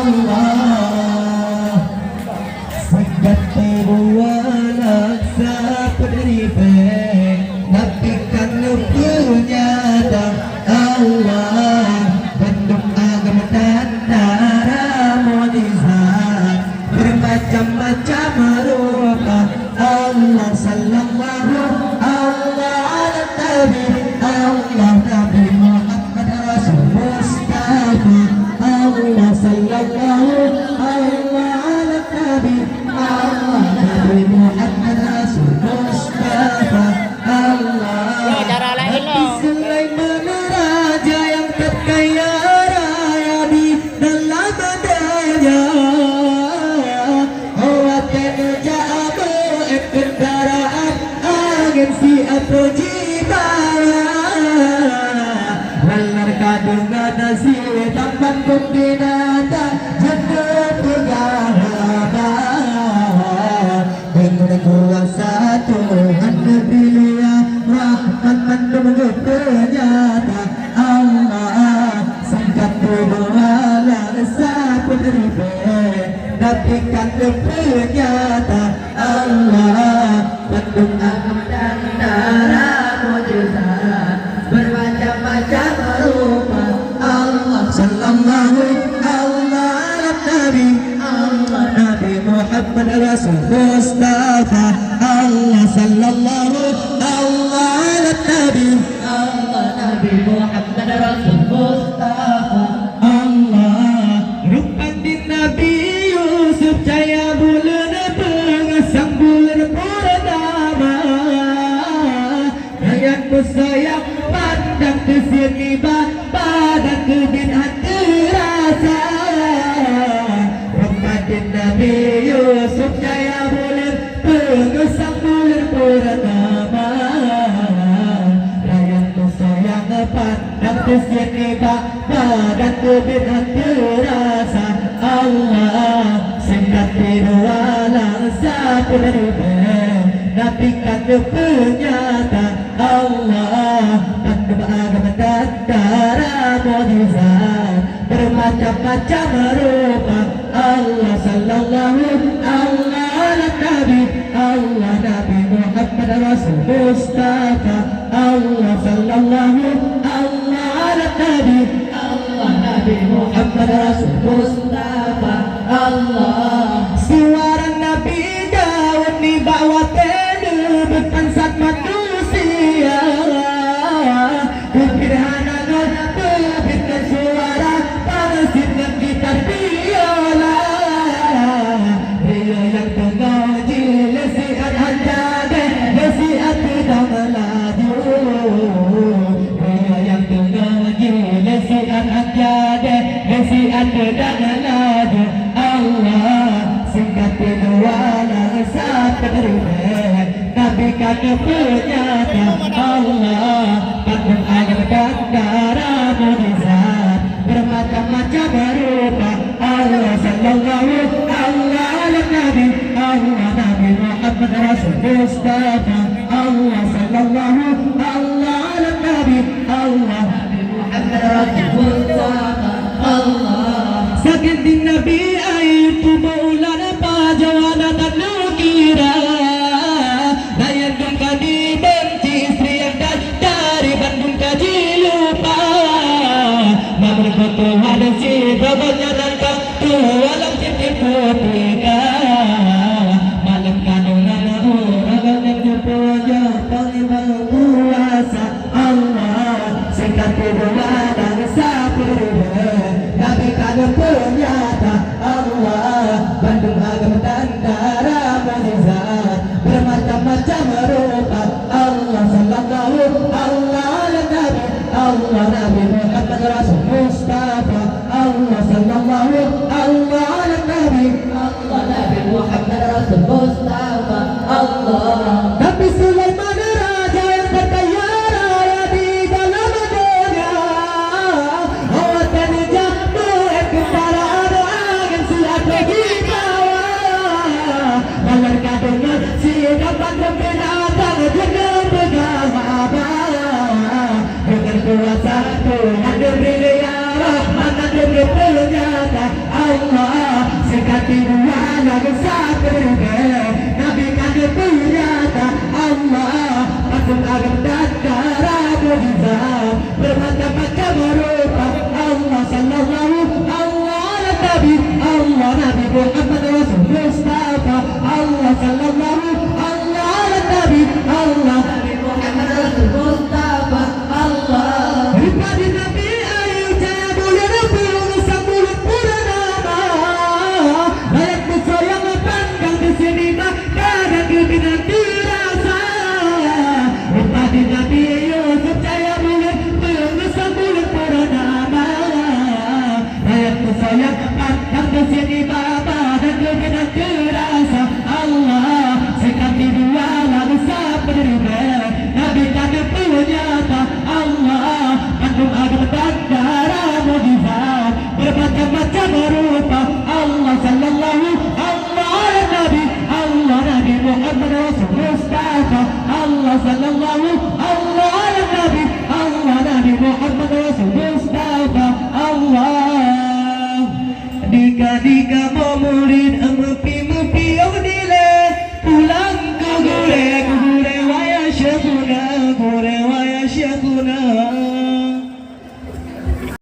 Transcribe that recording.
Allah Segat terwanak saput ribet Napikan punya dah Allah Bentuk agama dan darah mujizat Bermacam-macam rupa Allah sallallahu Allah ala nabi Allah nabi Muhammad Rasul Mustafa Allah sallallahu Allah ala nabi Allah nabi Muhammad Rasul Mustafa Allah Nabi Sulaiman raja yang terkaya raya di dalam badannya kendaraan agensi atau jibaya Walar kadung ada si tampan kumbinata jatuh pegawai dengan kuasa Tuhan pilihan rahmat mendung ternyata Allah sangkat berdoa saput ribet napikan ternyata Allah bentuk agama dan darah mujizat bermacam-macam rupa Allah sallallahu Allah nabi Allah nabi Muhammad Rasul Mustafa Allah sallallahu Allah nabi Allah nabi Muhammad Rasul Mustafa Allah rupan din Nabi Yusuf jaya bulan pengasang bulan purnama Rakyat sayang pandang ke sini badan ke bid'ah terasa Ramadan Nabi Yusuf jaya bulan pengasang bulan purnama Rakyat sayang pandang ke sini badan ke bid'ah terasa Allah singkat berwalang saput ribet napikan penyata Allah pandu agama dan darah mujizat bermacam-macam rupa Allah sallallahu Allah ala nabi Allah nabi Muhammad Rasul Mustafa Allah sallallahu Allah ala nabi Allah nabi Muhammad Rasul Mustafa Allah suara Nabi Daud dibawa berpansat manusia kebirhana kebirkan suara panasitkan gitar biola dia yang mengaji lesiat hajade lesiat tidak melaju dia yang mengaji lesiat hajade lesiat tidak melaju Allah singkat wala saput ribet nabikan penyata Allah pandang agama dan darah mujizat bermacam-macam rupa Allah sallallahu Allah ala nabi Allah nabi Muhammad Rasul Mustafa Allah sallallahu Allah ala nabi Allah nabi Muhammad Rasul Mustafa Allah sakit din nabi ayat maulana pajawana dan nukira layan dungka dibenci istri yang dari Bandung kaji lupa namun Tuhan si babanya dan kau alam cipti putika malam kandungan orang yang berpuja panglima kuasa Allah singkat berdoa dan sapur nabi kandung penyata Allah Bandung agama dan darah mujizat bermacam-macam rupa Allah sallallahu Allah ala nabi Allah nabi Muhammad Rasul Mustafa Allah sallallahu Allah ala nabi Allah nabi Muhammad Rasul Mustafa Allah Nabi Sulaiman raja yang berkaya raya di dalam dunia awatan jamu kendaraan agensi atau bawah malam kadungnya si dapat binatang jaga pegawai dengan kuasa Tuhan diberi ya rahmat dan diberi penyata kagak sabarnya Nabi kagak punyata Allah masuk agak dakara mujizat bermacam-macam rupa Allah sallallahu Allah Nabi Allah Nabi Muhammad Rasul Mustafa Allah sallallahu Allah Nabi Allah Nabi Muhammad Rasul Mustafa Allah Ripadi Nabi ayu jaya mulia Nabi Musa mulut purnama layak musuh yang pandang di sini mah kadang kebinaan dirasa Ripadi Nabi Yusuf jaya mulia Musa mulut purnama layak musuh yang pandang di sini mah kadang kebinaan dirasa